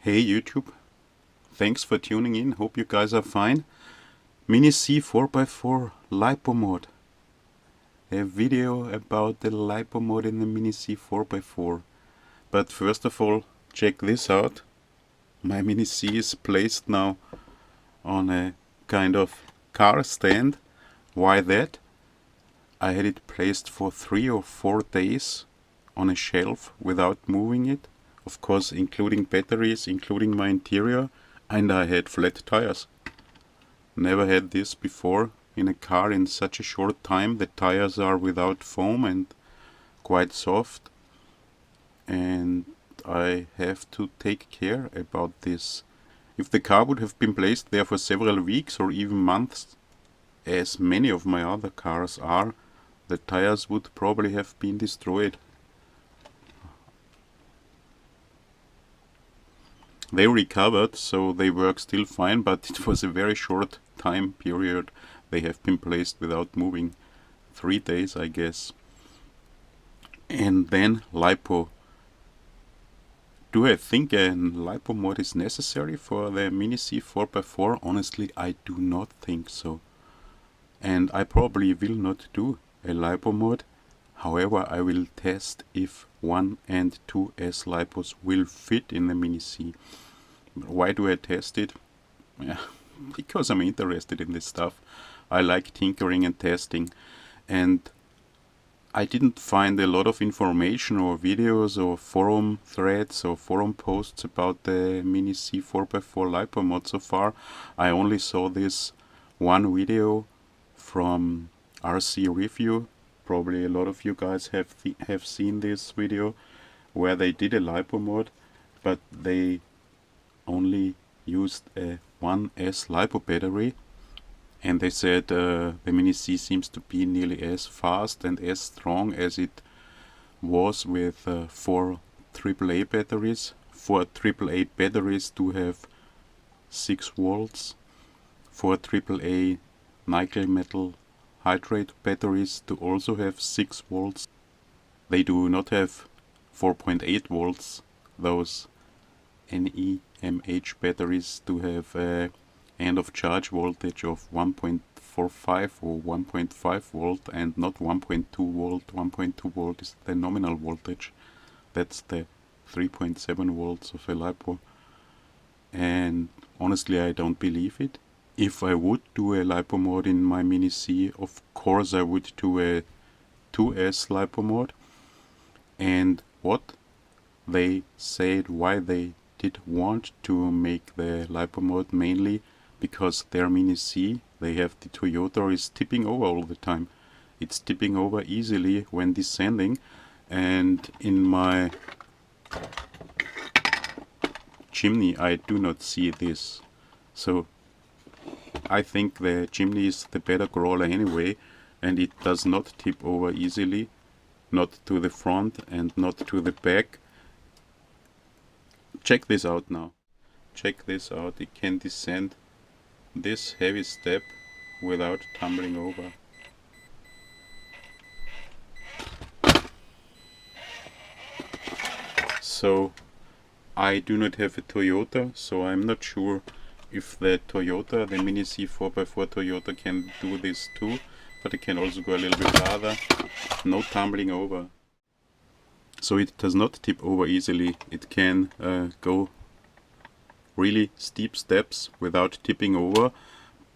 Hey YouTube, thanks for tuning in, hope you guys are fine. Mini C 4x4 LiPo Mod. A video about the LiPo Mod in the Mini C 4x4. But first of all, check this out. My Mini C is placed now on a kind of car stand. Why that? I had it placed for 3 or 4 days on a shelf without moving it. Of course, including batteries, including my interior, and I had flat tires. Never had this before in a car in such a short time. The tires are without foam and quite soft, and I have to take care about this. If the car would have been placed there for several weeks or even months, as many of my other cars are, the tires would probably have been destroyed. They recovered, so they work still fine, but it was a very short time period they have been placed without moving. 3 days, I guess. And then LiPo. Do I think a LiPo mod is necessary for the Mini C 4x4? Honestly, I do not think so. And I probably will not do a LiPo mod. However, I will test if 1 and 2S LiPos will fit in the Mini C. Why do I test it? Yeah, because I'm interested in this stuff. I like tinkering and testing, and I didn't find a lot of information or videos or forum threads or forum posts about the Mini C 4x4 LiPo mod so far. I only saw this one video from RC Review. Probably a lot of you guys have seen this video where they did a LiPo mod, but they only used a 1S LiPo battery, and they said the Mini C seems to be nearly as fast and as strong as it was with 4 AAA batteries. 4 AAA batteries do have 6 volts. 4 AAA nickel metal hydrate batteries do also have 6 volts. They do not have 4.8 volts. Those NEMH batteries do have a end of charge voltage of 1.45 or 1.5 volt and not 1.2 volt. 1.2 volt is the nominal voltage. That's the 3.7 volts of a LiPo. And honestly, I don't believe it. If I would do a LiPo mod in my Mini C, of course I would do a 2S LiPo mod. And what they said, why they did want to make the LiPo mod, mainly because their Mini C, they have the Toyota, is tipping over all the time. It's tipping over easily when descending, and in my chimney I do not see this. So I think the chimney is the better crawler anyway, and it does not tip over easily, not to the front and not to the back. Check this out now. Check this out. It can descend this heavy step without tumbling over. So I do not have a Toyota, so I'm not sure if the Toyota, the Mini C 4x4 Toyota, can do this too, but it can also go a little bit farther. No tumbling over. So it does not tip over easily. It can go really steep steps without tipping over,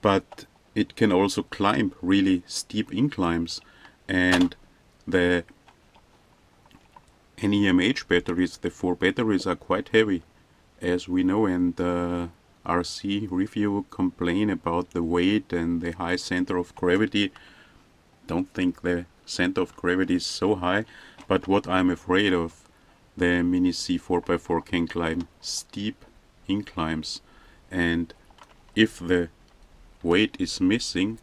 but it can also climb really steep inclines. And the NEMH batteries, the 4 batteries, are quite heavy, as we know, and RC Review complain about the weight and the high center of gravity. Don't think the center of gravity is so high, but what I'm afraid of, the Mini C 4x4 can climb steep inclines, and if the weight is missing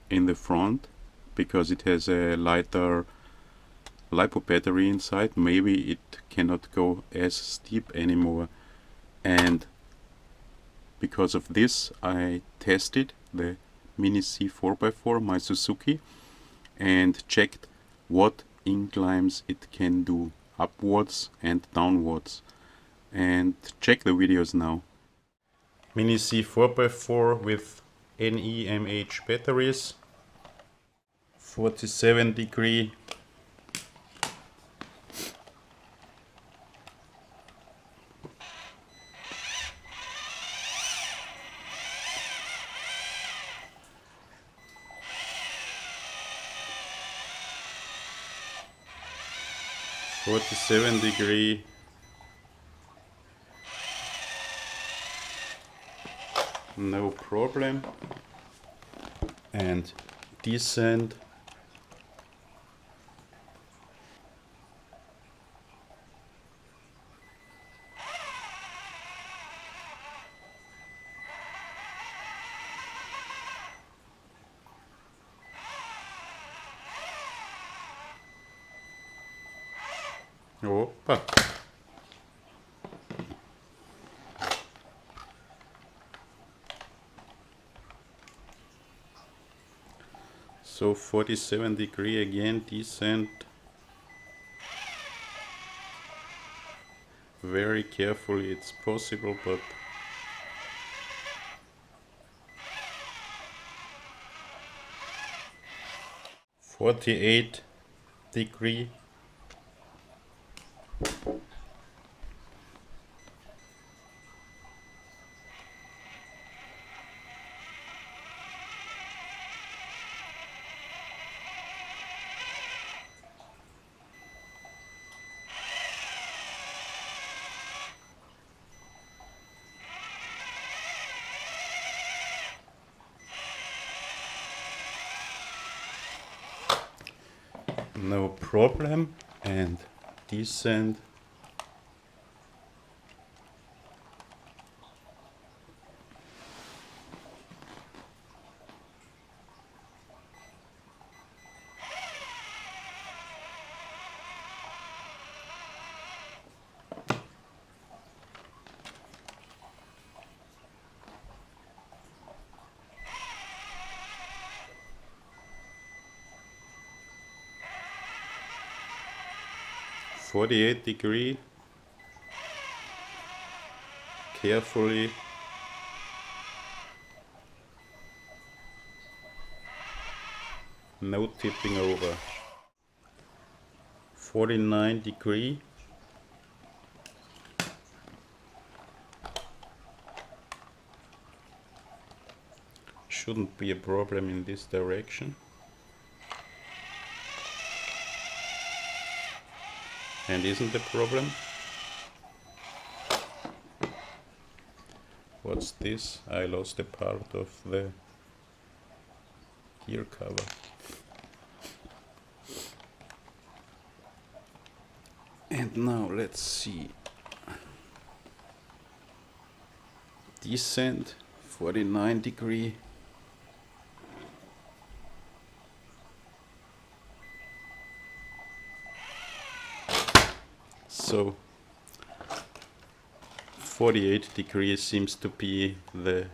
in the front because it has a lighter LiPo battery inside, maybe it cannot go as steep anymore. And because of this, I tested the Mini C 4x4, my Suzuki, and checked what inclines it can do, upwards and downwards. and check the videos now. Mini C 4x4 with NEMH batteries, 47-degree. (47°), no problem, and descent Opa. So 47-degree again, descent. Very carefully, it's possible, but (48°). No problem, and descent. (48°). Carefully. No tipping over. 49°. Shouldn't be a problem in this direction. And isn't a problem. What's this? I lost a part of the gear cover. And now let's see. Descent, 49°. So 48° seems to be the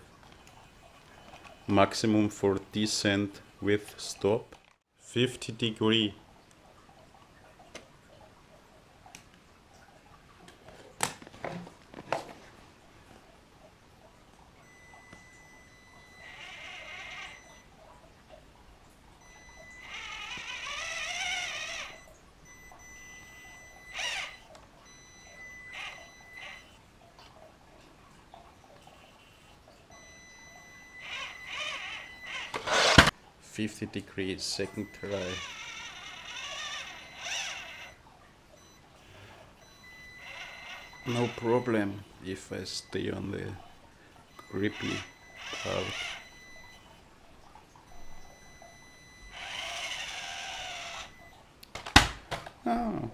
maximum for descent with stop. 50°. (50°), second try. No problem if I stay on the grippy part. Oh.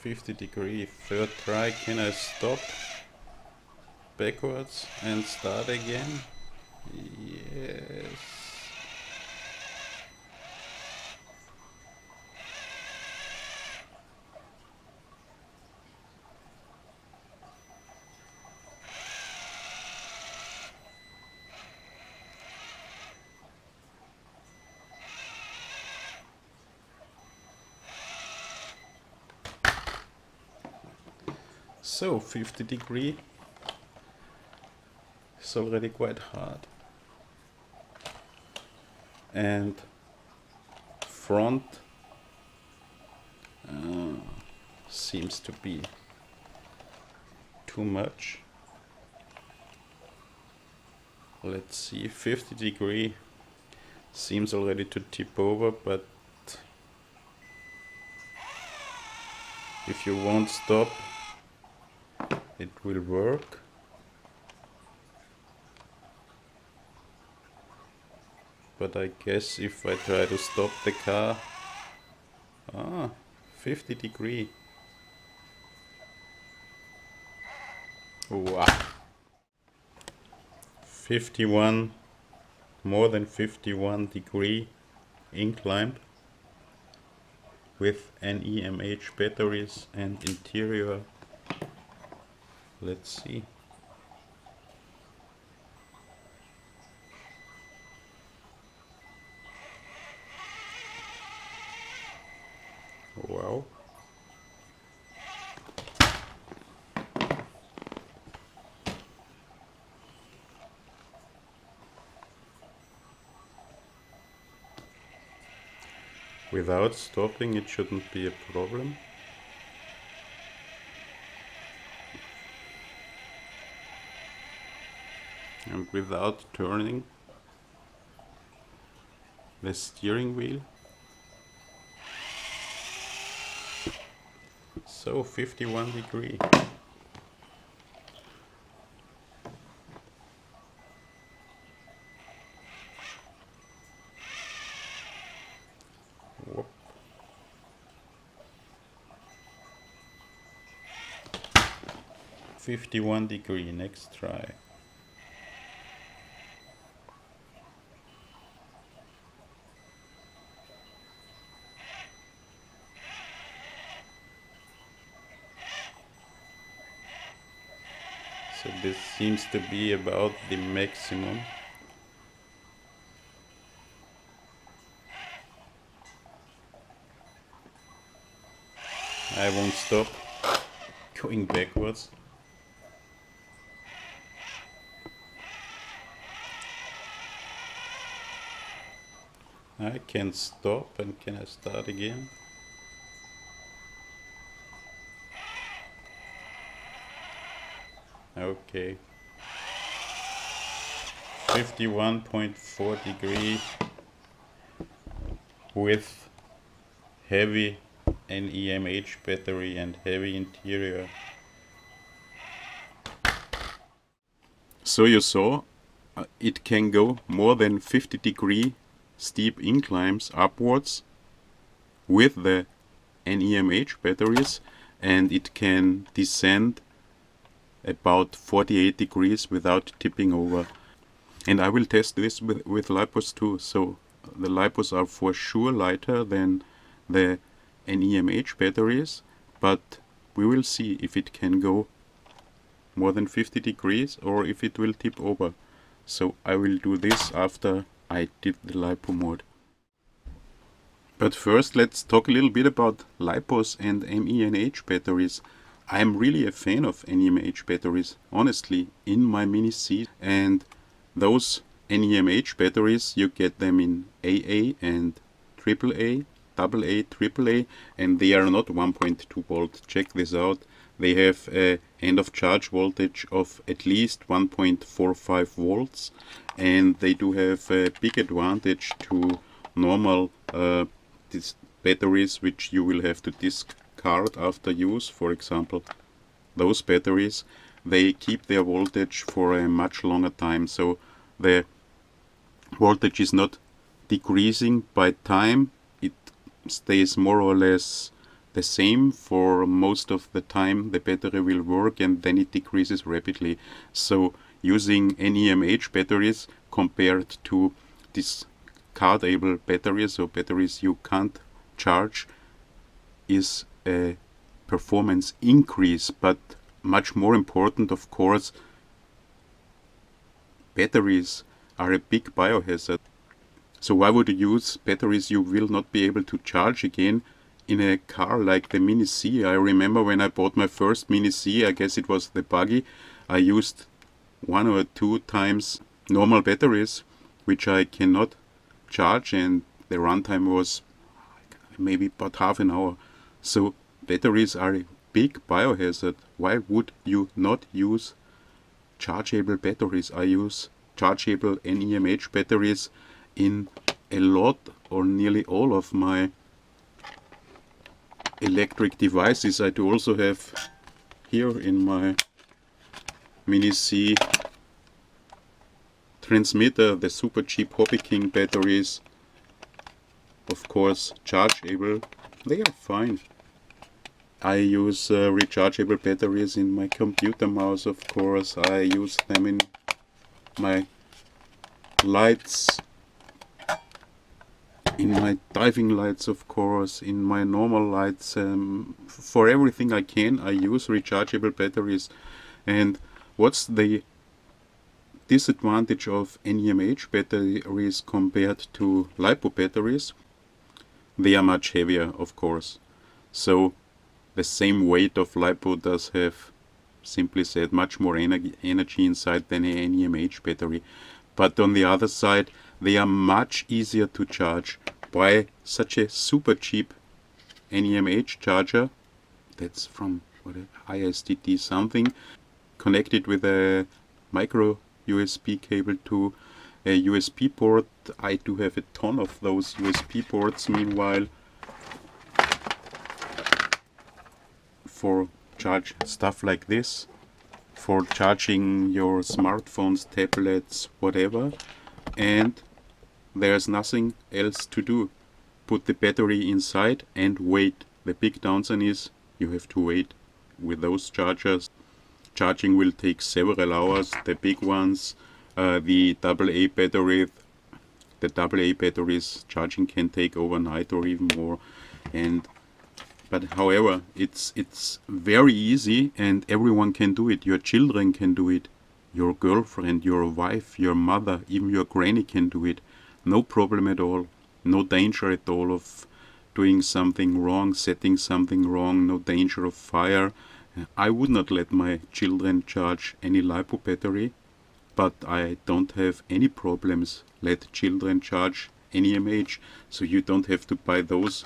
(50°), third try. Can I stop backwards and start again? Yes. So 50 degree is already quite hard. And front seems to be too much. Let's see, 50 degree seems already to tip over, but if you won't stop, it will work. But I guess if I try to stop the car, 50 degree. Wow. 51, more than 51 degree incline with NEMH batteries and interior. Let's see. Wow. Without stopping, it shouldn't be a problem. And without turning the steering wheel. So 51 degree. Whoop. 51 degree, next try. So this seems to be about the maximum. I won't stop going backwards. I can stop, and can I start again? Okay. 51.4 degree with heavy NEMH battery and heavy interior. So you saw, it can go more than 50 degree steep inclines upwards with the NEMH batteries, and it can descend about 48 degrees without tipping over. And I will test this with LiPos too. So the LiPos are for sure lighter than the NEMH batteries, but we will see if it can go more than 50 degrees or if it will tip over. So I will do this after I did the LiPo mod. But first let's talk a little bit about LiPos and NEMH batteries. I'm really a fan of NEMH batteries, honestly, in my Mini C. And those NEMH batteries, you get them in AA and AAA, AA, AAA, and they are not 1.2 volt. Check this out. They have a end of charge voltage of at least 1.45 volts, and they do have a big advantage to normal these batteries which you will have to discard after use. For example, those batteries, they keep their voltage for a much longer time, so the voltage is not decreasing by time. It stays more or less the same for most of the time the battery will work, and then it decreases rapidly. So using NEMH batteries compared to discardable batteries or batteries you can't charge is a performance increase. But much more important, of course, batteries are a big biohazard. So why would you use batteries you will not be able to charge again in a car like the Mini C. I remember when I bought my first Mini C, I guess it was the buggy, I used 1 or 2 times normal batteries, which I cannot charge, and the runtime was maybe about half an hour. So batteries are a big biohazard. Why would you not use chargeable batteries? I use chargeable NEMH batteries in a lot or nearly all of my electric devices. I do also have here in my Mini C transmitter the super cheap Hobby King batteries, of course chargeable. They are fine. I use rechargeable batteries in my computer mouse, of course. I use them in my lights, in my diving lights, of course, in my normal lights. For everything I can, I use rechargeable batteries. And what's the disadvantage of NEMH batteries compared to LiPo batteries? They are much heavier, of course. So the same weight of LiPo does have, simply said, much more energy inside than a NEMH battery. But on the other side, they are much easier to charge. By such a super cheap NEMH charger, that's from what, ISDT something, connected with a micro USB cable to a USB port. I do have a ton of those USB ports meanwhile for charge stuff like this, for charging your smartphones, tablets, whatever, and there's nothing else to do. Put the battery inside and wait. The big downside is you have to wait. With those chargers, charging will take several hours. The big ones, the AA battery, the AA batteries charging can take overnight or even more. But however, it's very easy and everyone can do it. Your children can do it. Your girlfriend, your wife, your mother, even your granny can do it. No problem at all. No danger at all of doing something wrong, setting something wrong. No danger of fire. I would not let my children charge any LiPo battery, but I don't have any problems let children charge NEMH. So you don't have to buy those.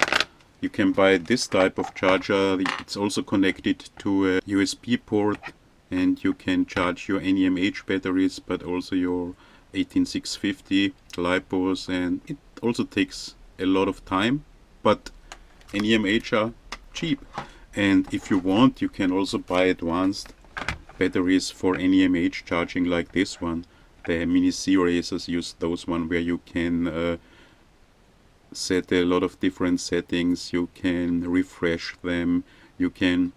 You can buy this type of charger. It's also connected to a USB port, and you can charge your NEMH batteries, but also your 18650 LiPos, and it also takes a lot of time, but NEMH are cheap. And if you want, you can also buy advanced batteries for NEMH charging like this one. The Mini C racers use those one where you can set a lot of different settings. You can refresh them, you can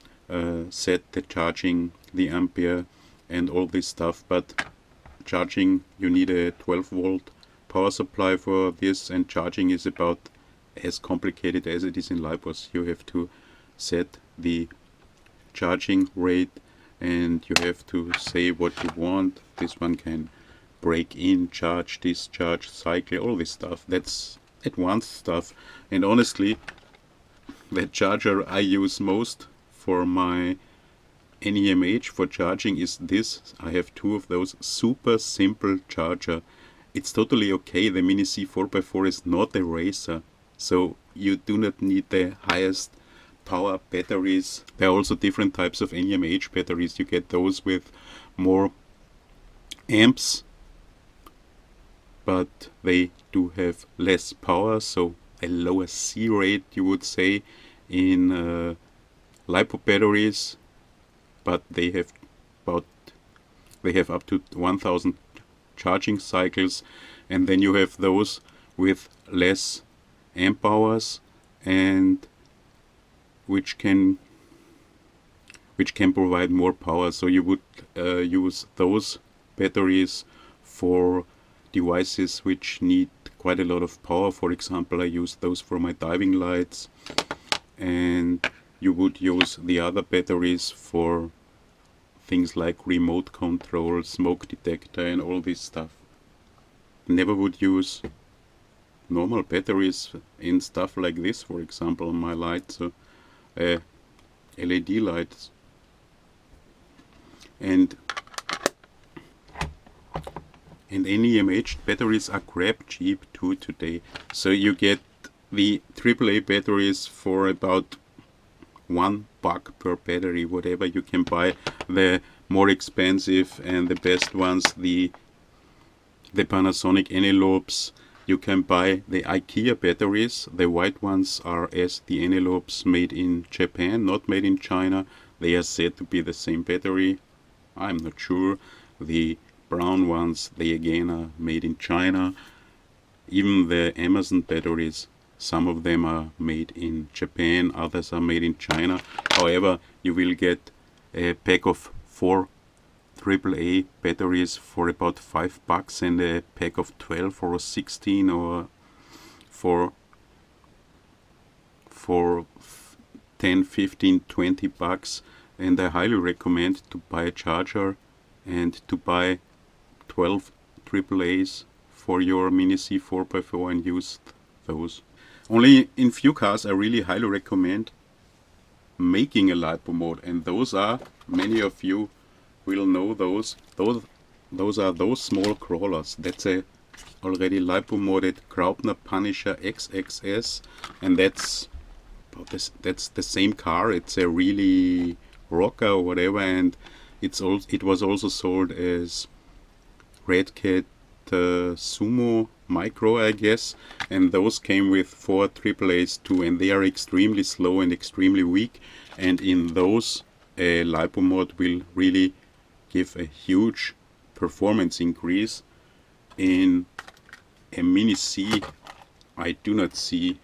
set the charging, the ampere and all this stuff. But charging, you need a 12-volt power supply for this, and charging is about as complicated as it is in LiPos. You have to set the charging rate and you have to say what you want. This one can break in, charge, discharge, cycle, all this stuff. That's advanced stuff. And honestly, the charger I use most for my NEMH for charging is this. I have two of those. Super simple charger. It's totally okay. The Mini C 4x4 is not a racer, so you do not need the highest power batteries. There are also different types of NEMH batteries. You get those with more amps, but they do have less power, so a lower C rate, you would say, in LiPo batteries, but they have up to 1000 charging cycles. And then you have those with less amp hours and which can provide more power. So you would use those batteries for devices which need quite a lot of power. For example, I use those for my diving lights, and you would use the other batteries for things like remote control, smoke detector and all this stuff. Never would use normal batteries in stuff like this, for example, my lights, LED lights. And NEMH batteries are crap cheap too today. So you get the AAA batteries for about $1 per battery, whatever. You can buy the more expensive and the best ones, the Panasonic Enelopes. You can buy the IKEA batteries. The white ones are as the Enelopes, made in Japan, not made in China. They are said to be the same battery. I'm not sure. The brown ones, they again are made in China. Even the Amazon batteries, some of them are made in Japan, others are made in China. However, you will get a pack of 4 AAA batteries for about $5, and a pack of 12 or 16 or for 10, 15, $20. And I highly recommend to buy a charger and to buy 12 AAAs for your Mini C 4x4 and use those. Only in few cars I really highly recommend making a LiPo mod, and those are, many of you will know those. Those are those small crawlers. That's a already LiPo modded Graupner Punisher XXS, and that's the same car. It's a really rocker or whatever, and it was also sold as Red Cat Sumo Micro, I guess, and those came with 4 AAAs too, and they are extremely slow and extremely weak, and in those a LiPo mod will really give a huge performance increase. In a Mini C I do not see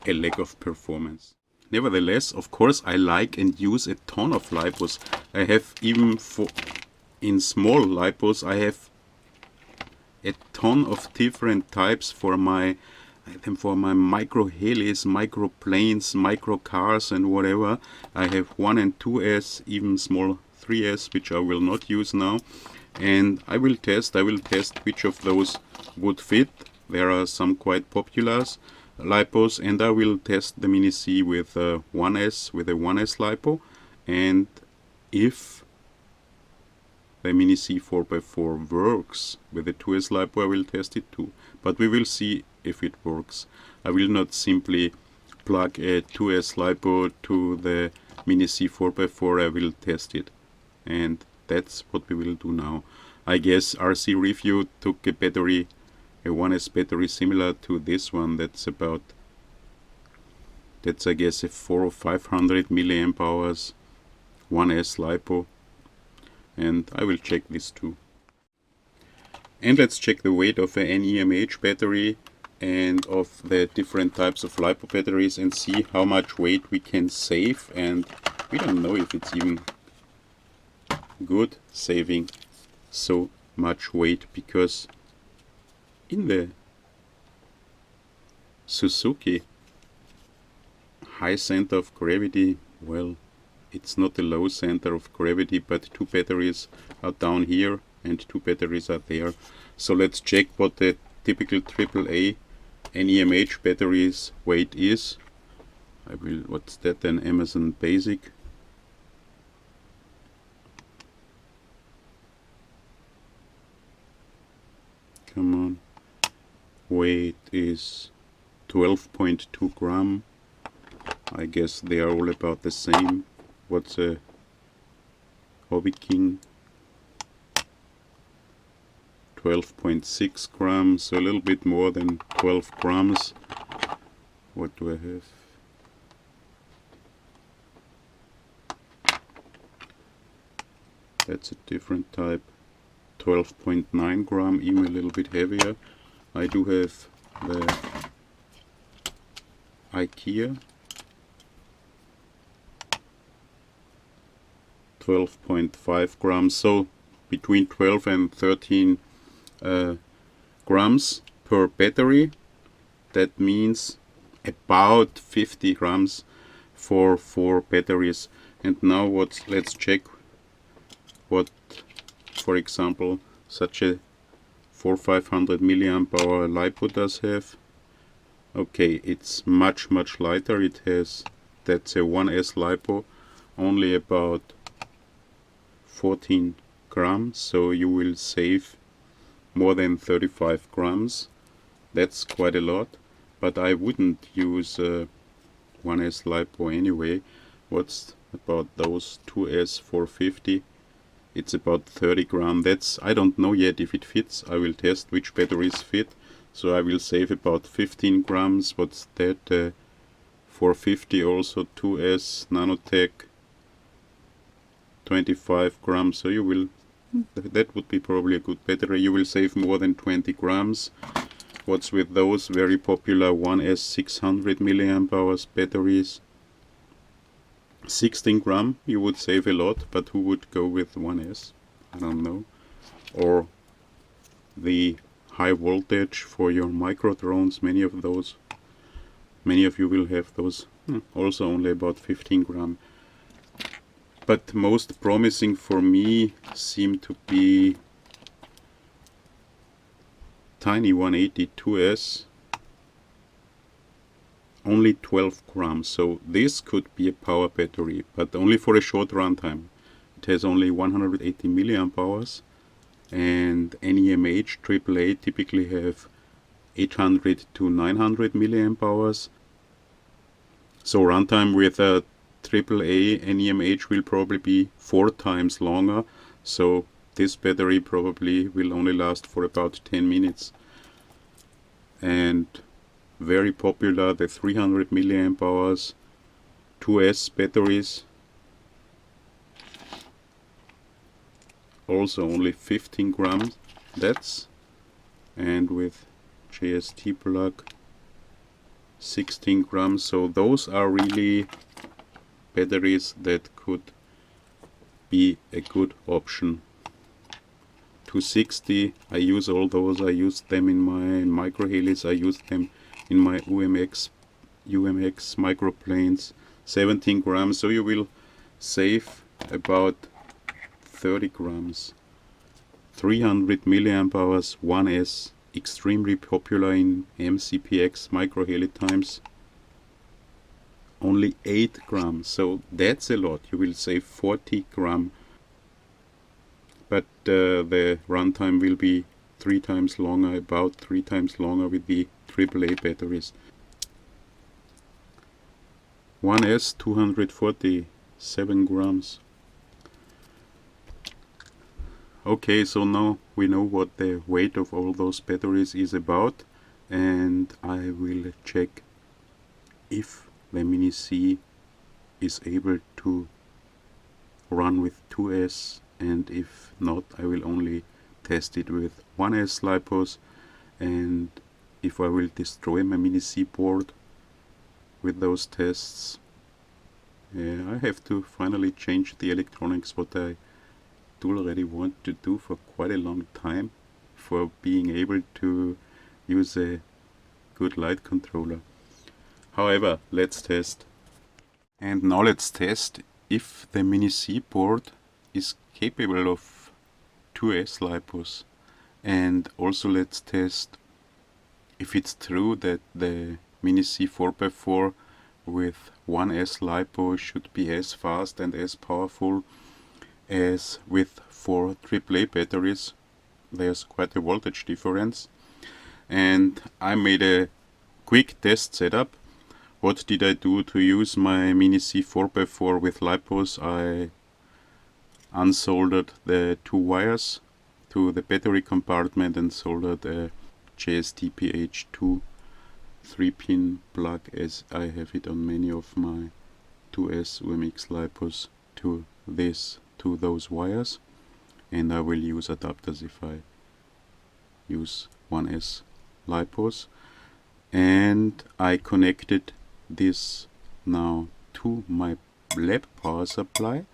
a lack of performance. Nevertheless, of course, I like and use a ton of LiPos. I have even in small LiPos I have a ton of different types for my micro helis, micro planes, micro cars and whatever. I have 1 and 2S, even small 3S, which I will not use now. And I will test which of those would fit. There are some quite popular LiPos, and I will test the Mini C with 1S, with a 1S LiPo, and if the Mini C 4x4 works with the 2S LiPo, I will test it too. But we will see if it works. I will not simply plug a 2S LiPo to the Mini C 4x4, I will test it. And that's what we will do now. I guess RC Review took a battery, a 1S battery similar to this one. That's I guess a 400 or 500 milliamp hours 1S LiPo. And I will check this too. And let's check the weight of an NEMH battery and of the different types of LiPo batteries and see how much weight we can save. And we don't know if it's even good saving so much weight, because in the Suzuki high center of gravity, well, it's not a low center of gravity, but 2 batteries are down here and 2 batteries are there. So let's check what the typical AAA NEMH batteries weight is. What's that, an Amazon Basic? Come on. Weight is 12.2 gram. I guess they are all about the same. What's a Hobby King? 12.6 grams, so a little bit more than 12 grams. What do I have? That's a different type. 12.9 gram, even a little bit heavier. I do have the IKEA. 12.5 grams, so between 12 and 13 grams per battery. That means about 50 grams for 4 batteries. And now let's check what, for example, such a 400-500 milliamp hour LiPo does have. Okay, it's much lighter. It has, that's a 1S LiPo, only about 14 grams, so you will save more than 35 grams. That's quite a lot, but I wouldn't use 1S LiPo anyway. What's about those 2S 450? It's about 30 grams. That's, I don't know yet if it fits. I will test which batteries fit. So I will save about 15 grams. What's that? 450 also 2S Nanotech 25 grams. So you will, that would be probably a good battery. You will save more than 20 grams. What's with those very popular 1S 600 milliamp hours batteries? 16 gram, you would save a lot, but who would go with 1S? I don't know. Or the high voltage for your micro drones, many of you will have those, also only about 15 gram. But most promising for me seem to be tiny 182S, only 12 grams, so this could be a power battery, but only for a short runtime. It has only 180 milliamp hours, and NEMH AAA typically have 800 to 900 milliamp hours. So runtime with a AAA NEMH will probably be 4 times longer, so this battery probably will only last for about 10 minutes. And very popular, the 300 milliamp hours 2S batteries, also only 15 grams. That's, and with JST plug 16 grams. So those are really batteries that could be a good option. 260, I use all those. I use them in my micro helis, I use them in my UMX microplanes. 17 grams, so you will save about 30 grams. 300 milliamp hours 1S, extremely popular in MCPX micro heli times. Only 8 grams, so that's a lot. You will save 40 grams. But the runtime will be 3 times longer, about 3 times longer with the AAA batteries. 1S 247 grams. Okay, so now we know what the weight of all those batteries is about, and I will check if the Mini C is able to run with 2S, and if not, I will only test it with 1S LiPos, and if I will destroy my Mini C board with those tests. I have to finally change the electronics, what I do already want to do for quite a long time, for being able to use a good light controller. However, let's test. And now let's test if the Mini C board is capable of 2S LiPos. And also let's test if it's true that the Mini C 4x4 with 1S LiPo should be as fast and as powerful as with 4 AAA batteries. There's quite a voltage difference. And I made a quick test setup. What did I do to use my Mini C 4x4 with LiPos? I unsoldered the 2 wires to the battery compartment and soldered a JST-PH2 3-pin plug, as I have it on many of my 2S UMX LiPos, to those wires, and I will use adapters if I use 1S LiPos. And I connected this now to my lab power supply,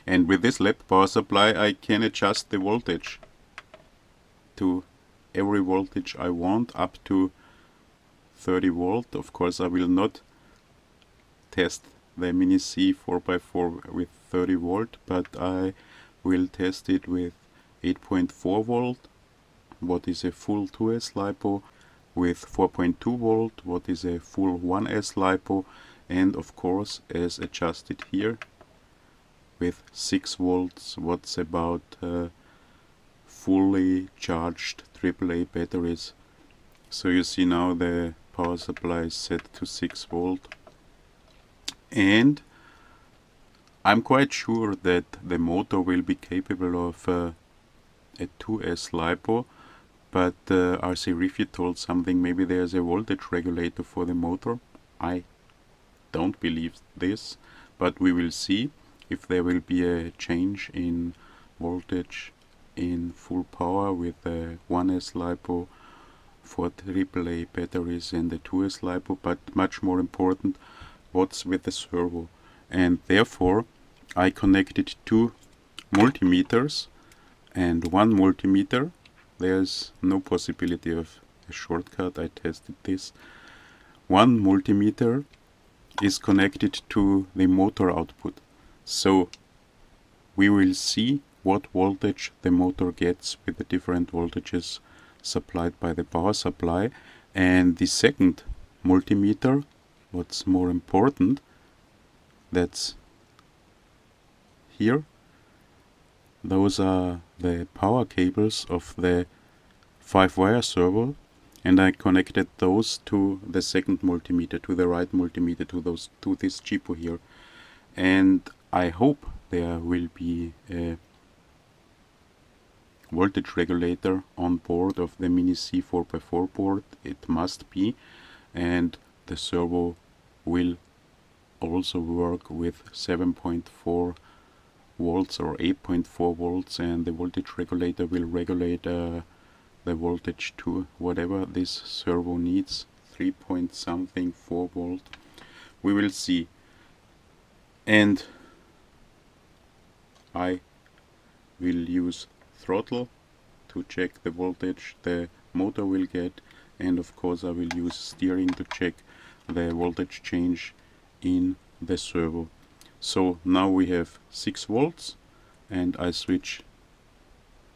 and with this lab power supply I can adjust the voltage to every voltage I want, up to 30 volt. Of course I will not test the Mini C 4x4 with 30 volt, but I will test it with 8.4 volt, what is a full 2S LiPo, with 4.2 volt, what is a full 1S LiPo, and of course as adjusted here with 6 volts, what's about fully charged AAA batteries. So you see now the power supply is set to 6 volt, and I'm quite sure that the motor will be capable of a 2S LiPo, but RC Riffy told something, maybe there's a voltage regulator for the motor. I don't believe this, but we will see if there will be a change in voltage in full power with the 1S LiPo for AAA batteries and the 2S LiPo, but much more important, what's with the servo. And therefore I connected 2 multimeters, and one multimeter, there's no possibility of a shortcut, I tested this. One multimeter is connected to the motor output. So we will see what voltage the motor gets with the different voltages supplied by the power supply. And the second multimeter, what's more important, that's here. Those are the power cables of the 5-wire servo, and I connected those to the second multimeter, to the right multimeter, to this cheapo here. And I hope there will be a voltage regulator on board of the Mini C 4x4 board. It must be, and the servo will also work with 7.4 volts or 8.4 volts, and the voltage regulator will regulate the voltage to whatever this servo needs, 3 point something, 4 volt. We will see. And I will use throttle to check the voltage the motor will get, and of course I will use steering to check the voltage change in the servo. So now we have 6 volts, and I switch.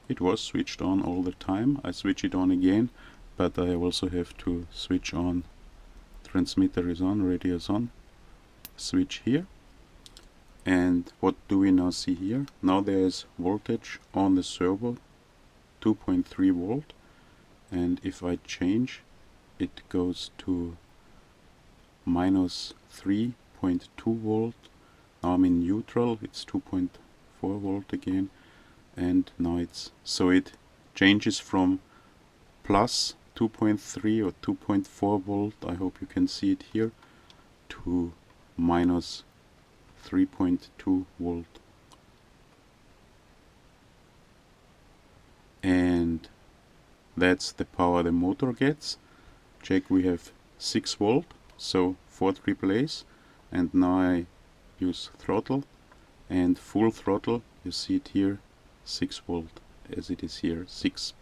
It was switched on all the time. I switch it on again, but I also have to switch on. Transmitter is on, radio is on. Switch here. And what do we now see here? Now there is voltage on the servo, 2.3 volt. And if I change, it goes to minus 3.2 volt. Now I'm in neutral, it's 2.4 volt again. And now it's, so it changes from plus 2.3 or 2.4 volt, I hope you can see it here, to minus 3.2 volt. And that's the power the motor gets. Check, we have 6 volt, so 4 AAAs, and now I use throttle, and full throttle, you see it here, 6 volt, as it is here, 6.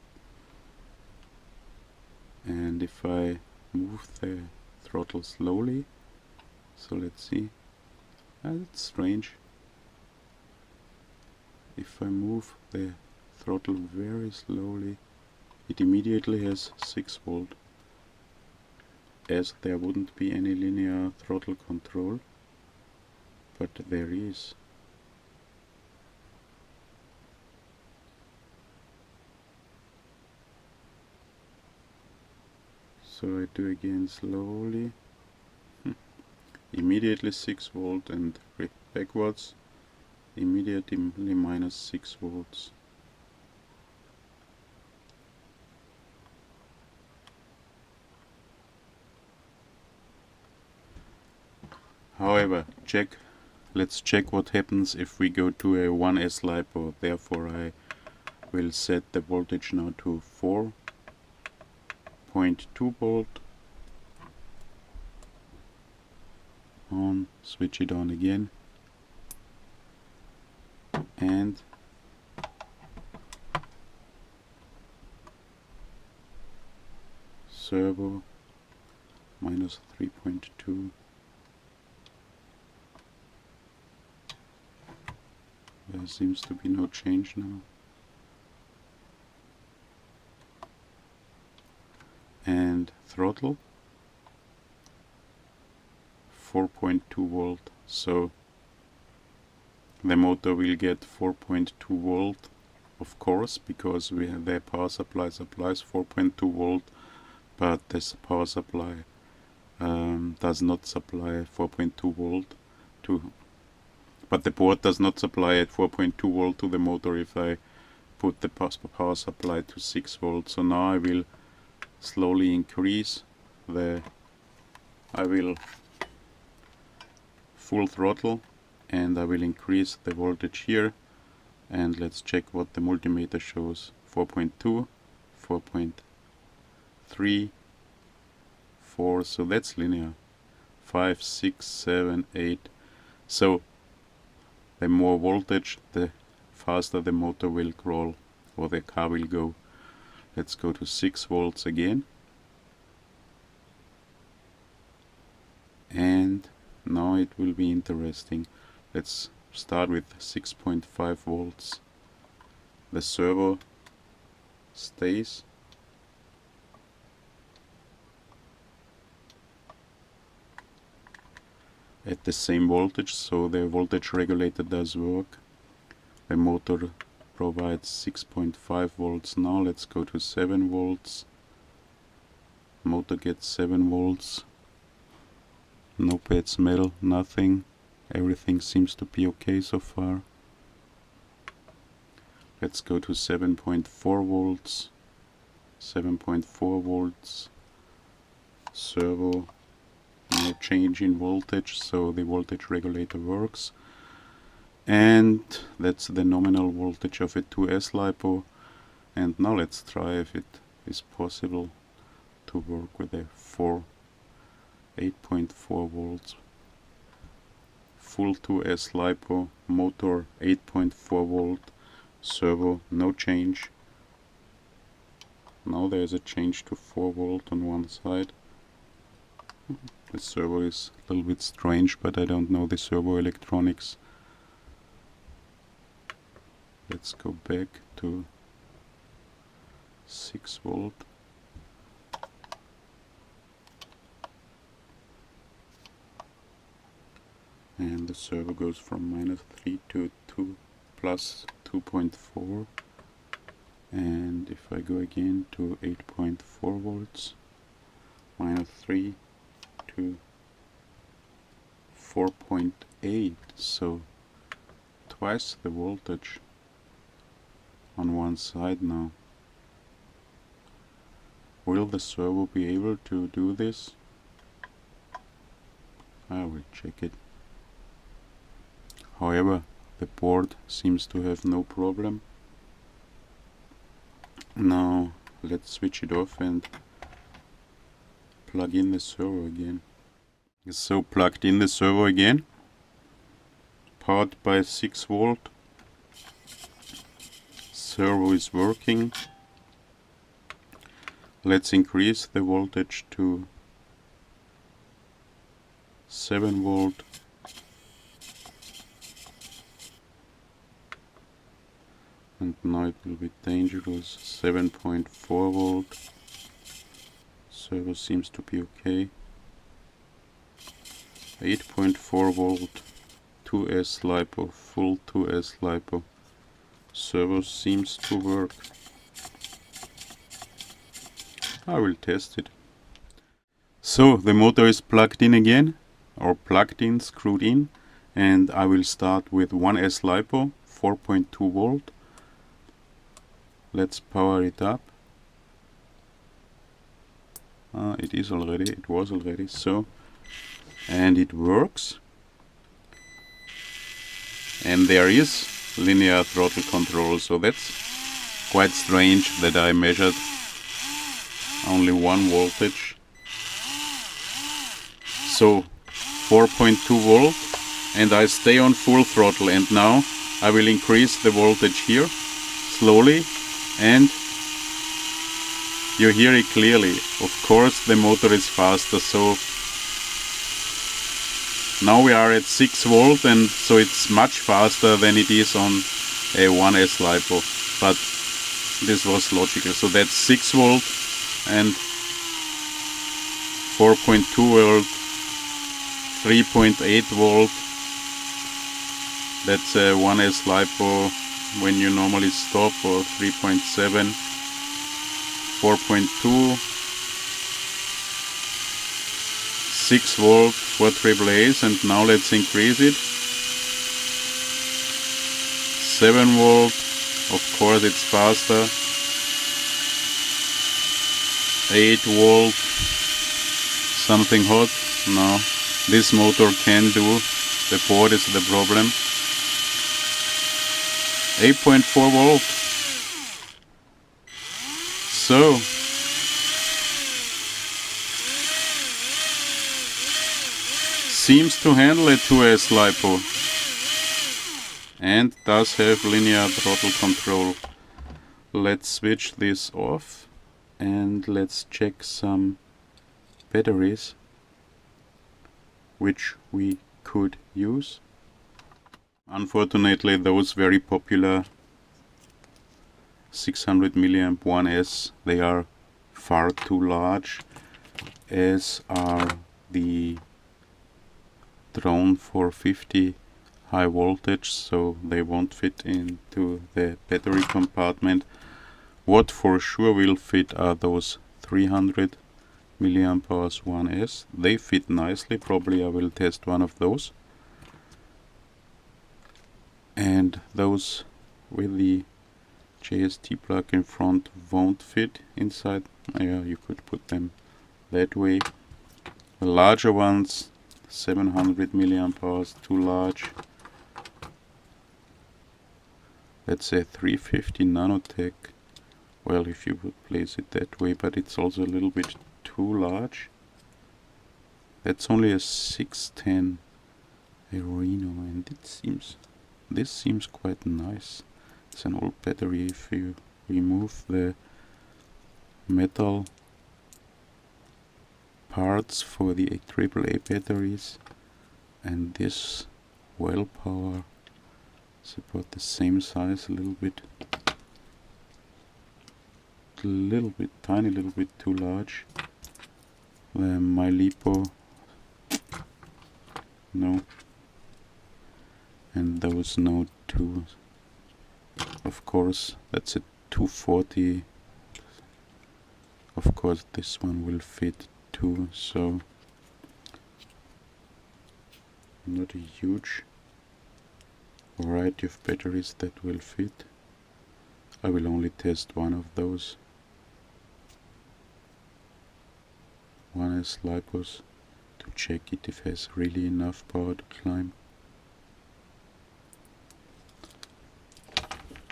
And if I move the throttle slowly, so let's see, that's strange. If I move the throttle very slowly, it immediately has 6 volt, as there wouldn't be any linear throttle control, but there is. So I do again slowly, immediately 6 volt, and backwards, immediately minus 6 volts. However, let's check what happens if we go to a 1S LiPo. Therefore I will set the voltage now to 4.2 volt. On, switch it on again, and servo minus 3.2. There seems to be no change now. and throttle 4.2 volt. So the motor will get 4.2 volt, of course, because we have the power supply supplies 4.2 volt, but this power supply does not supply 4.2 volt to, but the board does not supply at 4.2 volt to the motor if I put the power supply to 6 volts. So now I will slowly increase I will full throttle, and I will increase the voltage here, and let's check what the multimeter shows. 4.2, 4.3, 4, so that's linear. 5, 6, 7, 8. So the more voltage, the faster the motor will crawl, or the car will go. Let's go to 6 volts again. And now it will be interesting. Let's start with 6.5 volts. The servo stays. At the same voltage, so the voltage regulator does work. The motor provides 6.5 volts now. Let's go to 7 volts. Motor gets 7 volts. No bad smell, nothing. Everything seems to be okay so far. Let's go to 7.4 volts. 7.4 volts. Servo, no change in voltage, so the voltage regulator works. And that's the nominal voltage of a 2S LiPo. And now let's try if it is possible to work with a 8.4 volts full 2S LiPo, motor 8.4 volt, servo no change. Now there's a change to 4 volt on one side. The servo is a little bit strange, but I don't know the servo electronics. Let's go back to 6 volt. And the servo goes from -3 to 2 plus 2.4. And if I go again to 8.4 volts, -3 to 4.8, so twice the voltage on one side now. Will the servo be able to do this? I will check it. However, the board seems to have no problem. Now let's switch it off and plug in the servo again. So plugged in the servo again, powered by 6 volt. Servo is working. Let's increase the voltage to 7 volt. And now it will be dangerous. 7.4 volt. Servo seems to be okay. 8.4 volt. 2S LiPo, full 2S LiPo. Servo seems to work. I will test it. So the motor is plugged in again, or plugged in, screwed in, and I will start with 1S LiPo, 4.2 volt. Let's power it up. It was already, so, and it works. And there is linear throttle control, so that's quite strange that I measured only one voltage. So 4.2 volt, and I stay on full throttle, and now I will increase the voltage here slowly, and you hear it clearly. Of course the motor is faster, so now we are at 6 volt, and so it's much faster than it is on a 1S LiPo, but this was logical. So that's 6 volt, and 4.2 volt, 3.8 volt. That's a 1S LiPo when you normally stop, or 3.7, 4.2, 6 volt for AAAs, and now let's increase it. 7 volt, of course it's faster. 8 volt, something hot. No, this motor can do, the board is the problem. 8.4 volt. So seems to handle a 2S LiPo and does have linear throttle control. Let's switch this off and let's check some batteries which we could use. Unfortunately, those very popular 600 milliamp 1S, they are far too large, as are the drone 450 high voltage, so they won't fit into the battery compartment. What for sure will fit are those 300 milliamp hours 1S. They fit nicely, probably I will test one of those. And those with the JST plug in front won't fit inside. Yeah, you could put them that way. The larger ones, 700 milliamp hours, too large. That's a 350 nanotech. Well, if you would place it that way, but it's also a little bit too large. That's only a 610 Aerino, and this seems quite nice. It's an old battery. If you remove the metal parts for the AAA batteries, and this well power is about the same size, a little bit tiny, little bit too large. My LiPo, no, and those no too. Of course, that's a 240. Of course, this one will fit too, so not a huge variety of batteries that will fit. I will only test one of those 1S LiPos to check it if it has really enough power to climb.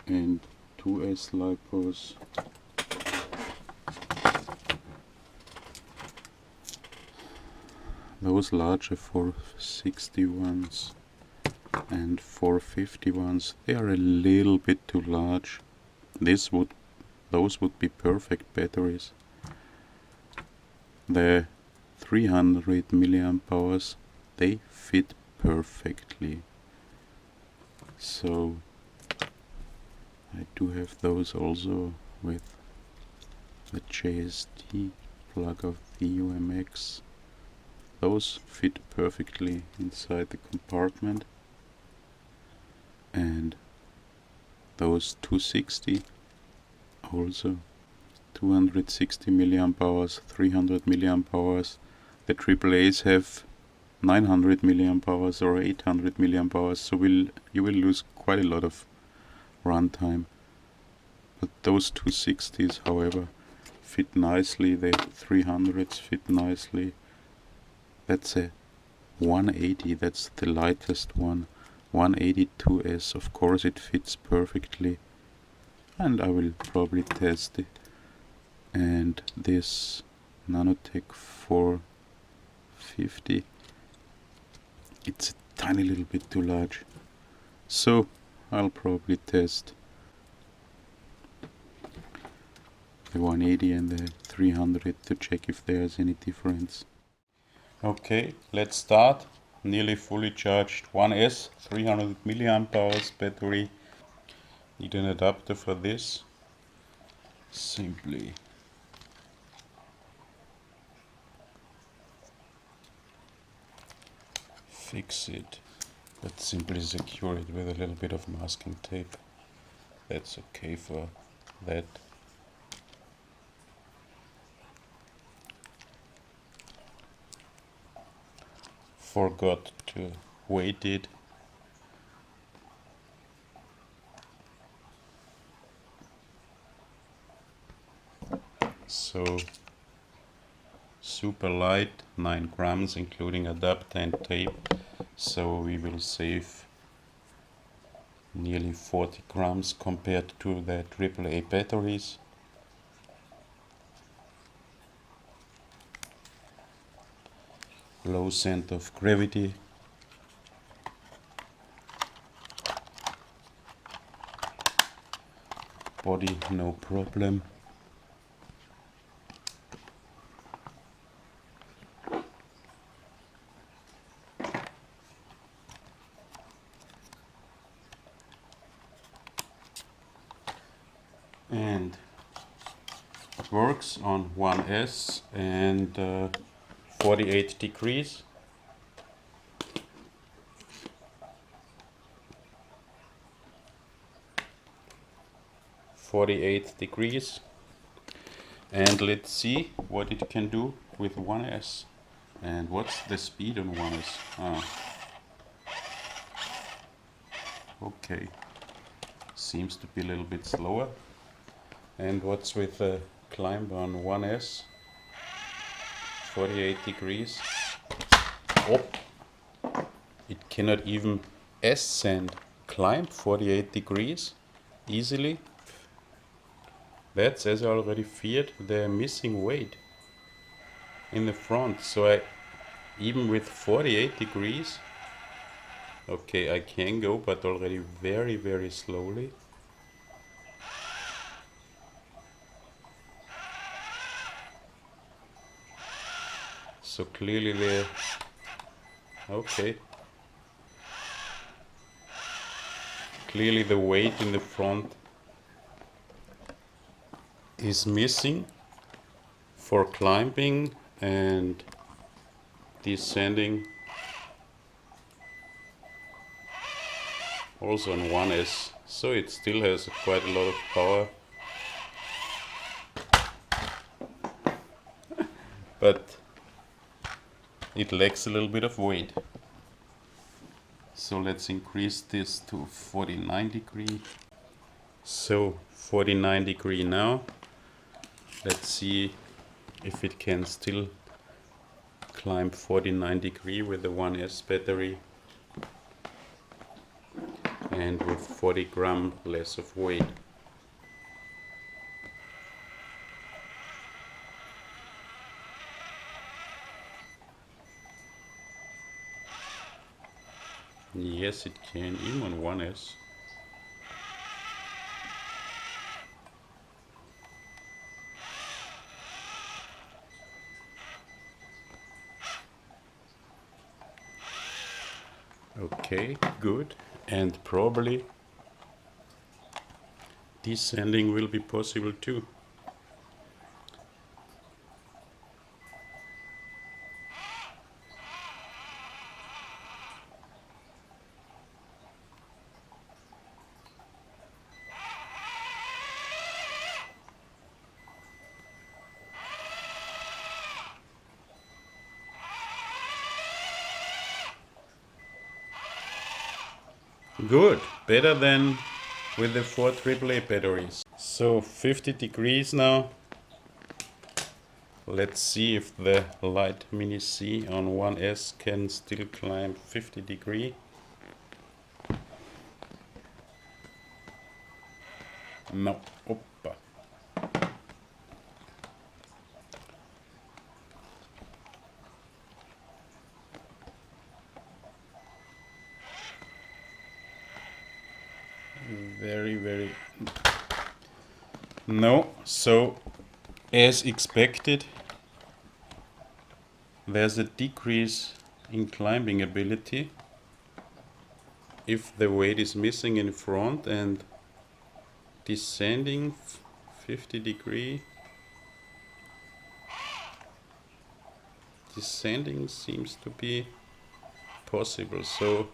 And 2S LiPos, those larger 460 ones and 450 ones, they are a little bit too large. Those would be perfect batteries. The 300 milliamp hours, they fit perfectly. So I do have those also with the JST plug of the UMX. Those fit perfectly inside the compartment. And those 260 also, 260 milliamp hours, 300 milliamp hours. The AAAs have 900 milliamp hours or 800 milliamp hours, so you will lose quite a lot of runtime. But those 260s, however, fit nicely. The 300s fit nicely. That's a 180, that's the lightest one. 182S, of course it fits perfectly, and I will probably test it. And this Nanotech 450, it's a tiny little bit too large, so I'll probably test the 180 and the 300 to check if there's any difference. Okay, let's start. Nearly fully charged 1S, 300 milliamp hours battery. Need an adapter for this. Simply fix it, but simply secure it with a little bit of masking tape. That's okay for that. Forgot to weight it. So super light, 9 grams including adapter and tape, so we will save nearly 40 grams compared to the AAA batteries. Low center of gravity. Body no problem. And works on 1S and 48 degrees. And let's see what it can do with 1S. And what's the speed on 1S? Okay, seems to be a little bit slower. And what's with the climb on 1S? 48 degrees. Oh, it cannot even ascend, climb 48 degrees easily. That's, as I already feared, the missing weight in the front. So even with 48 degrees, okay, I can go, but already very, very slowly. So clearly the, okay, clearly the weight in the front is missing for climbing and descending. Also on 1S, so it still has quite a lot of power. But it lacks a little bit of weight. So let's increase this to 49 degree. So 49 degree now. Let's see if it can still climb 49 degree with the 1S battery and with 40 gram less of weight. Yes, it can, even on 1S. Okay, good. And probably descending will be possible too. Good, better than with the 4 AAA batteries. So 50 degrees now. Let's see if the light Mini C on 1S can still climb 50 degree. No, oppa. Very no. So as expected, there's a decrease in climbing ability if the weight is missing in front, and descending 50 degree. Descending seems to be possible. So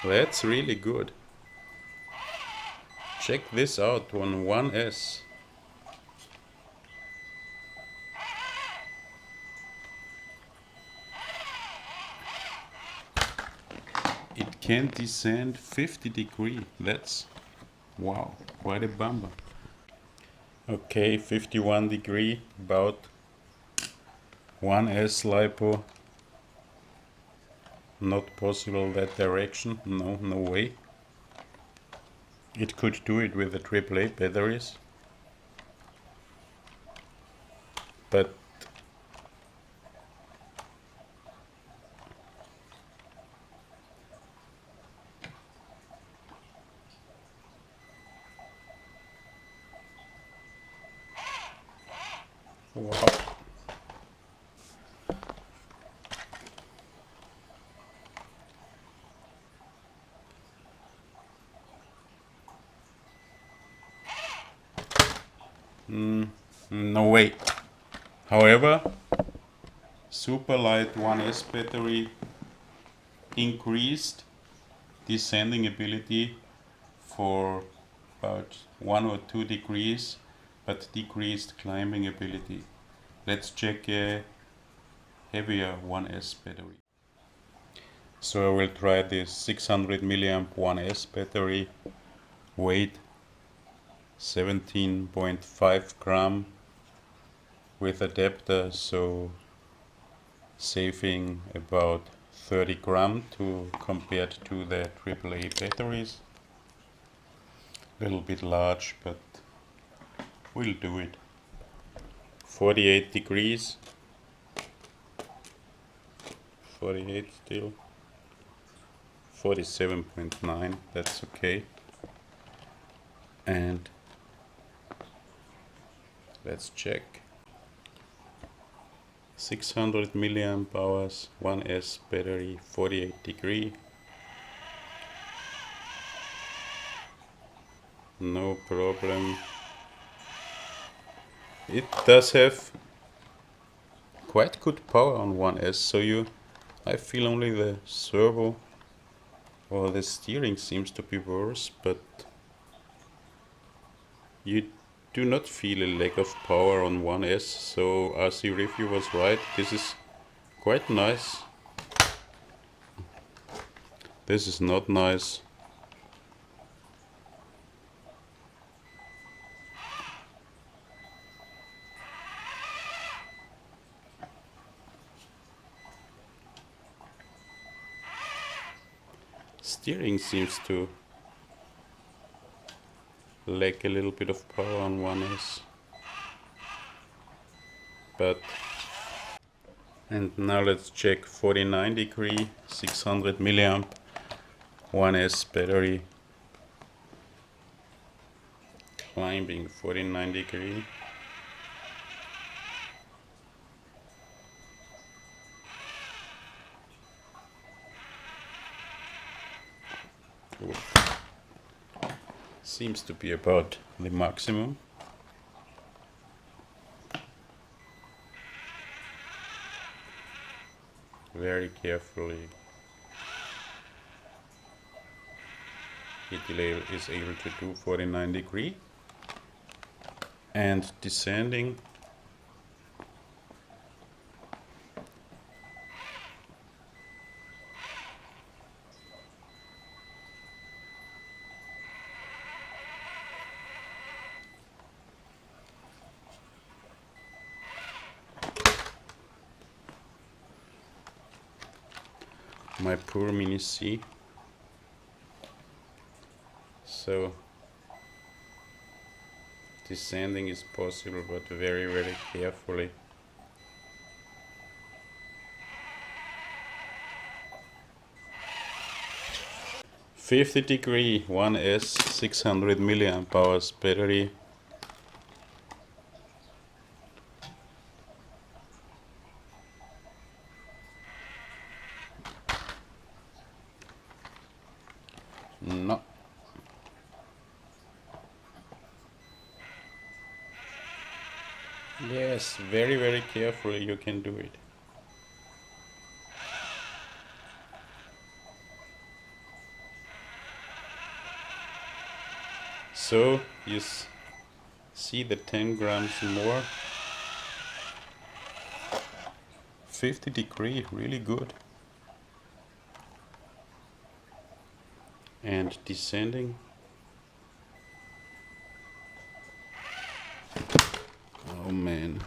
that's really good. Check this out on 1S. It can descend 50 degrees. That's, wow, quite a bumper. Okay, 51 degree, about 1S LiPo. Not possible that direction, no, no way. It could do it with the AAA batteries, but wow. No way. However, super light 1S battery increased descending ability for about 1 or 2 degrees, but decreased climbing ability. Let's check a heavier 1S battery. So I will try this 600 milliamp 1S battery, weight 17.5 gram with adapter, so saving about 30 gram compared to the AAA batteries. A little bit large, but we'll do it. 48 degrees. 48 still. 47.9, that's okay. And let's check. 600 milliamp hours, 1S battery, 48 degree. No problem. It does have quite good power on 1S, so I feel only the servo or the steering seems to be worse, but you do not feel a lack of power on 1S, so RC Review was right. This is quite nice. This is not nice. Steering seems to lack a little bit of power on 1S. And now let's check 49 degree, 600 milliamp, 1S battery. Climbing 49 degree. Seems to be about the maximum. Very carefully it is able to do 49 degree and descending. My poor mini C. So descending is possible, but very, very carefully. '50 degree 1S 600 milliamp hours battery. No. Yes, very, very carefully you can do it. So you see the 10 grams more. 50 degree, really good. And descending. Oh man.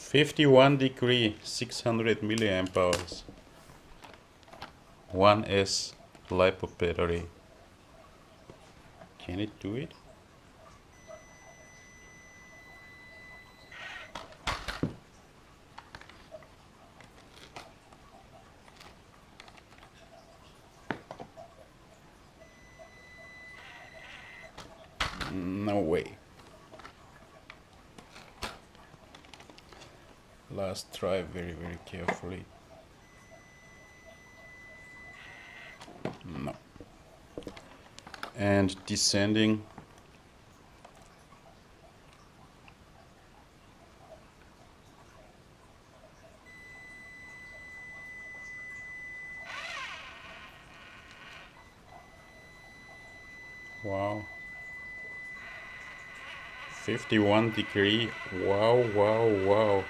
$51 degree, 600 milliamp hours. 1S LiPo battery. Can it do it? No way. Last try very carefully. No. And descending. Wow. 51 degree. Wow.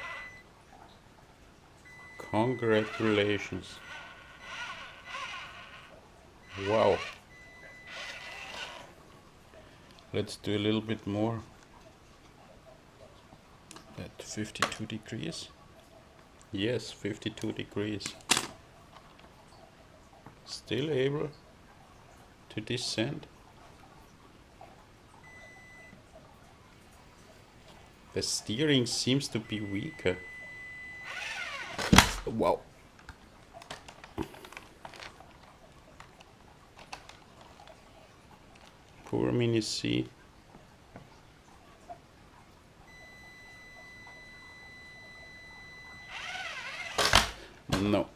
Congratulations. Wow. Let's do a little bit more. At 52 degrees. Yes, 52 degrees. Still able to descend. The steering seems to be weaker. Wow. Poor Mini C. No.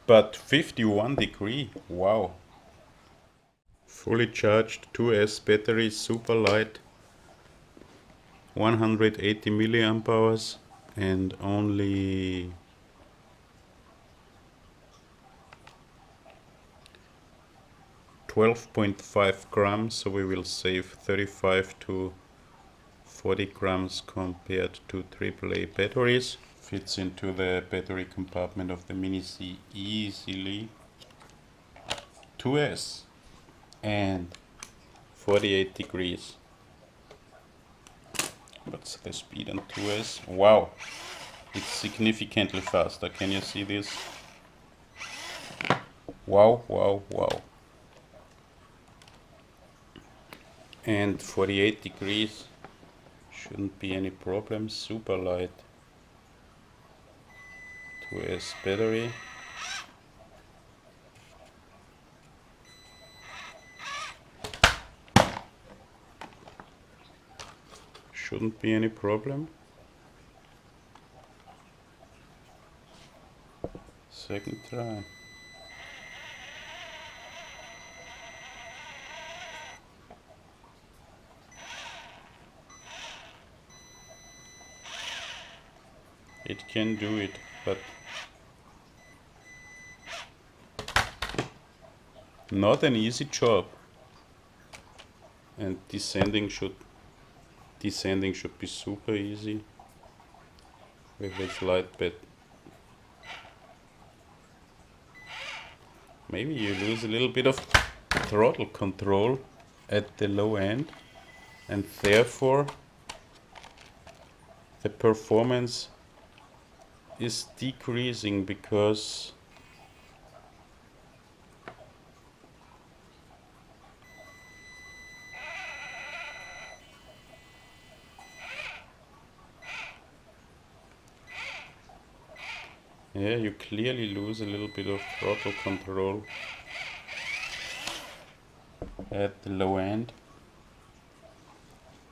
But 51 degree. Wow. Fully charged 2S battery, super light. 180 milliamp hours and only 12.5 grams, so we will save 35 to 40 grams compared to AAA batteries. Fits into the battery compartment of the Mini C easily. 2S and 48 degrees. What's the speed on 2S? Wow, it's significantly faster. Can you see this? Wow. And 48 degrees shouldn't be any problem. Super light 2S battery. Shouldn't be any problem. Second try. It can do it, but not an easy job. And descending should be super easy with this light bit. Maybe you lose a little bit of throttle control at the low end, and therefore the performance is decreasing because yeah, you clearly lose a little bit of throttle control at the low end.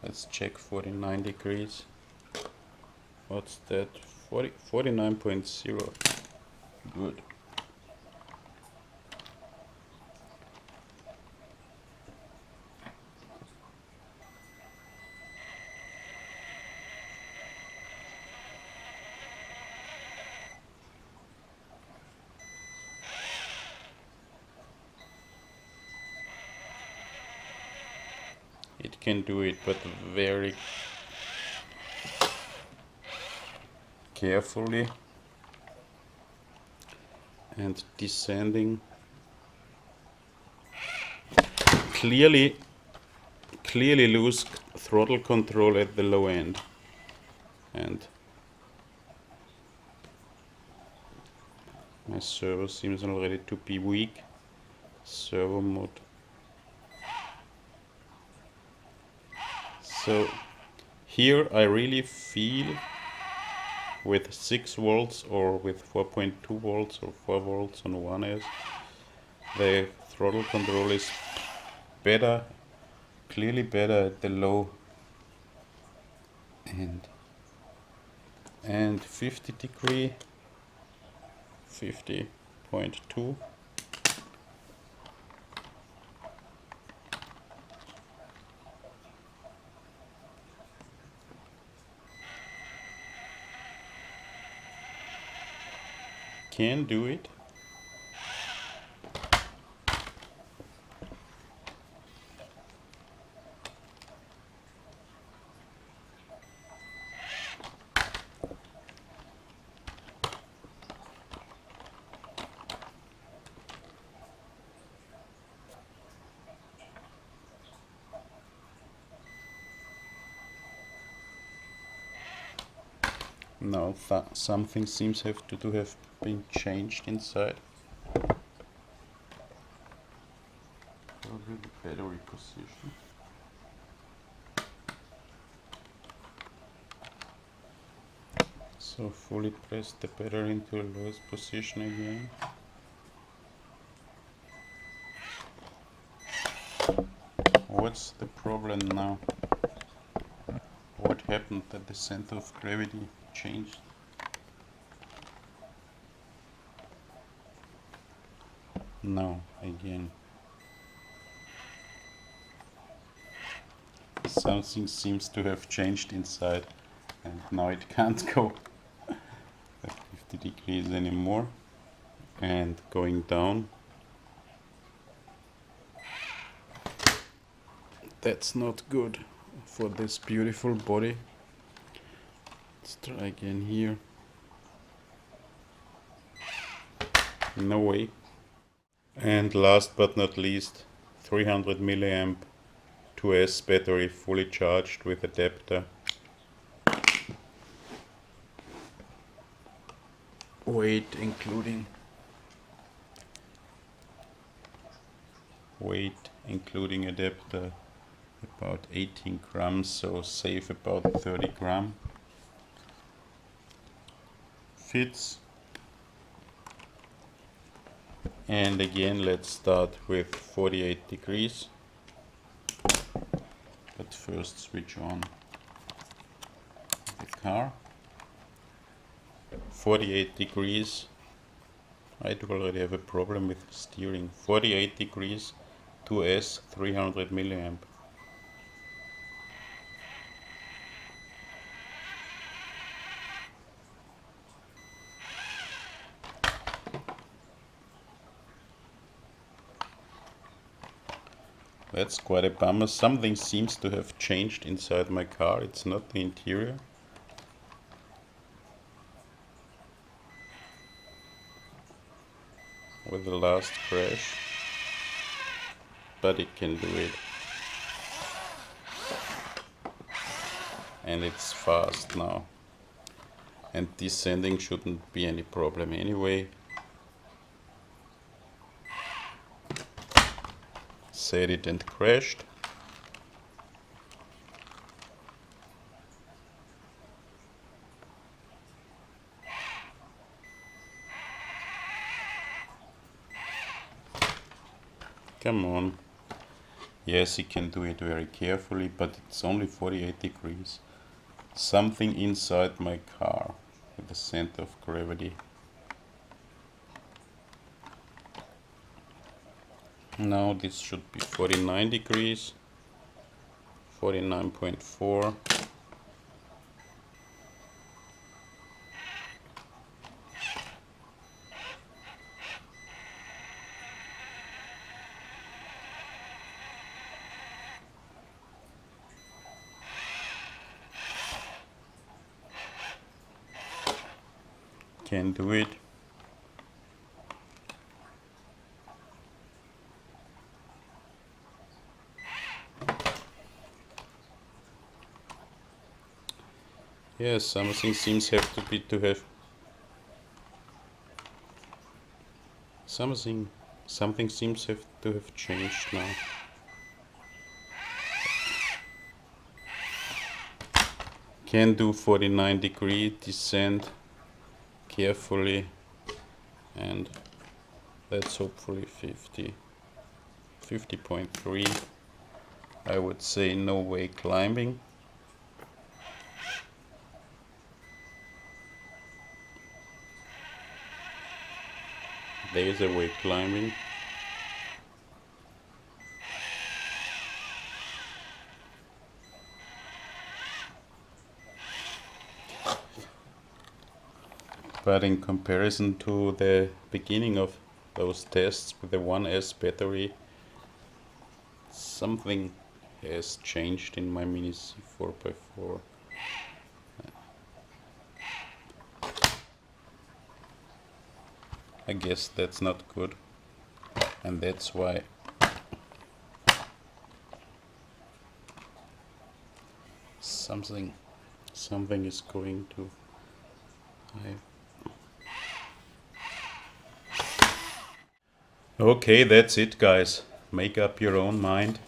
Let's check 49 degrees. What's that? 49.0. Good. It can do it, but very carefully and descending. Clearly lose throttle control at the low end, and my servo seems already to be weak. Servo mode. So here I really feel with 6 volts or with 4.2 volts or 4 volts on 1S, the throttle control is better, clearly better at the low end. And 50 degree, 50.2. Can do it. Now something seems to have been changed inside. Probably the battery position. So fully press the battery into a lowest position again. What's the problem now? What happened that the center of gravity changed? No, again. Something seems to have changed inside, and now it can't go at 50 degrees anymore. And going down. That's not good for this beautiful body. Let's try again here. No way. And last but not least, 300 milliamp 2S battery fully charged with adapter. Weight including adapter about 18 grams, so save about 30 grams. Fits. And again, let's start with 48 degrees. But first switch on the car. 48 degrees. I do already have a problem with steering. 48 degrees, 2S, 300 milliamp. That's quite a bummer. Something seems to have changed inside my car. It's not the interior. With the last crash. But it can do it. And it's fast now. And descending shouldn't be any problem anyway. Set it and crashed. Come on. Yes, you can do it very carefully, but it's only 48 degrees. Something inside my car with the center of gravity. Now this should be 49 degrees, 49.4. can do it. Yes, something seems have to be to have something seems have to have changed now. Can do 49-degree descent carefully, and that's hopefully 50.3. I would say no way climbing. There's a way climbing. But in comparison to the beginning of those tests with the 1S battery, something has changed in my Mini C4x4. I guess that's not good, and that's why something is going to Okay, that's it, guys. Make up your own mind.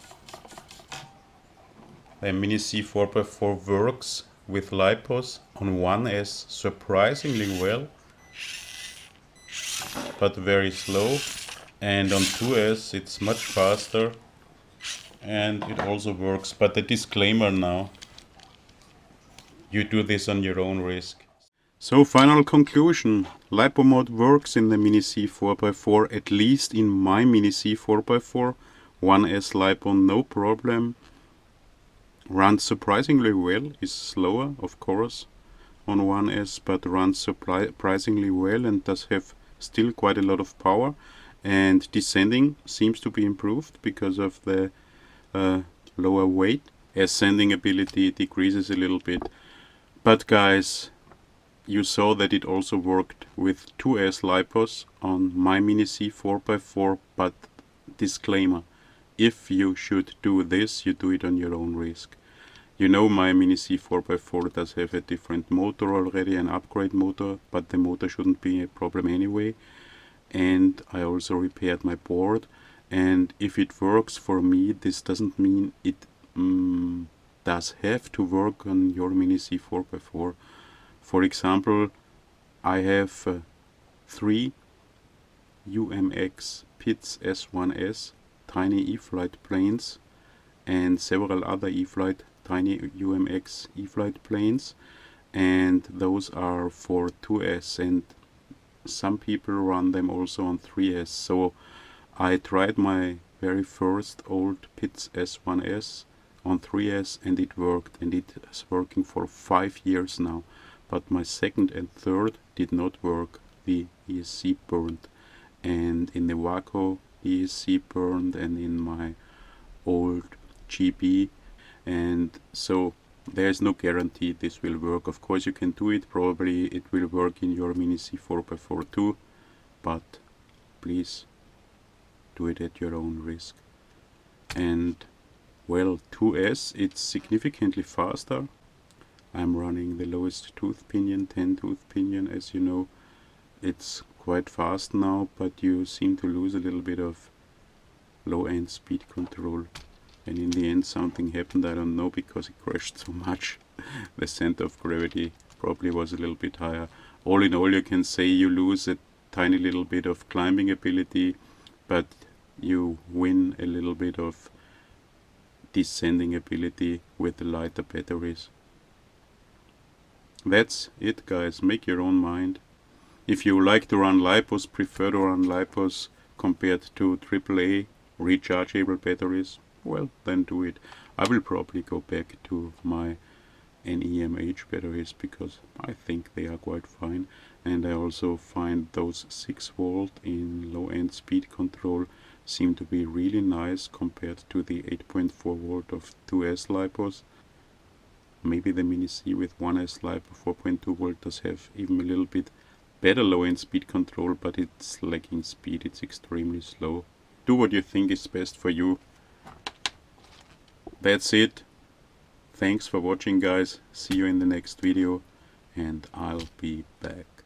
The Mini C4x4 works with LiPos on 1S surprisingly well, but very slow, and on 2S it's much faster, and it also works. But the disclaimer now, you do this on your own risk. So final conclusion, LiPo Mod works in the Mini C4x4, at least in my Mini C4x4. 1S LiPo no problem, runs surprisingly well, is slower of course on 1S, but runs surprisingly well and does have still quite a lot of power, and descending seems to be improved because of the lower weight. Ascending ability decreases a little bit, but guys, you saw that it also worked with 2S LiPos on my Mini C4x4, but disclaimer, if you should do this, you do it on your own risk. You know my Mini C4x4 does have a different motor already, an upgrade motor, but the motor shouldn't be a problem anyway. And I also repaired my board, and if it works for me, this doesn't mean it does have to work on your Mini C4x4. For example, I have 3 UMX Pitts S1S tiny E-flite planes and several other E-flite tiny UMX E-flite planes, and those are for 2S, and some people run them also on 3S. So I tried my very first old Pitts S1S on 3S and it worked, and it is working for 5 years now. But my second and third did not work. The ESC burned, and in the Waco ESC burned, and in my old GB, and so there's no guarantee this will work. Of course you can do it, probably it will work in your Mini C4x4 too, but please do it at your own risk. And well, 2S, it's significantly faster. I'm running the lowest tooth pinion, 10 tooth pinion, as you know. It's quite fast now, but you seem to lose a little bit of low end speed control. And in the end something happened, I don't know, because it crashed so much. The center of gravity probably was a little bit higher. All in all, you can say you lose a tiny little bit of climbing ability, but you win a little bit of descending ability with the lighter batteries. That's it, guys. Make your own mind. If you like to run LiPos, prefer to run LiPos compared to AAA rechargeable batteries, well, then do it. I will probably go back to my NEMH batteries because I think they are quite fine, and I also find those 6 volt in low end speed control seem to be really nice compared to the 8.4 volt of 2S LiPos. Maybe the Mini C with 1S LiPo 4.2 volt does have even a little bit better low-end speed control, but it's lacking speed. It's extremely slow. Do what you think is best for you. That's it. Thanks for watching, guys. See you in the next video, and I'll be back.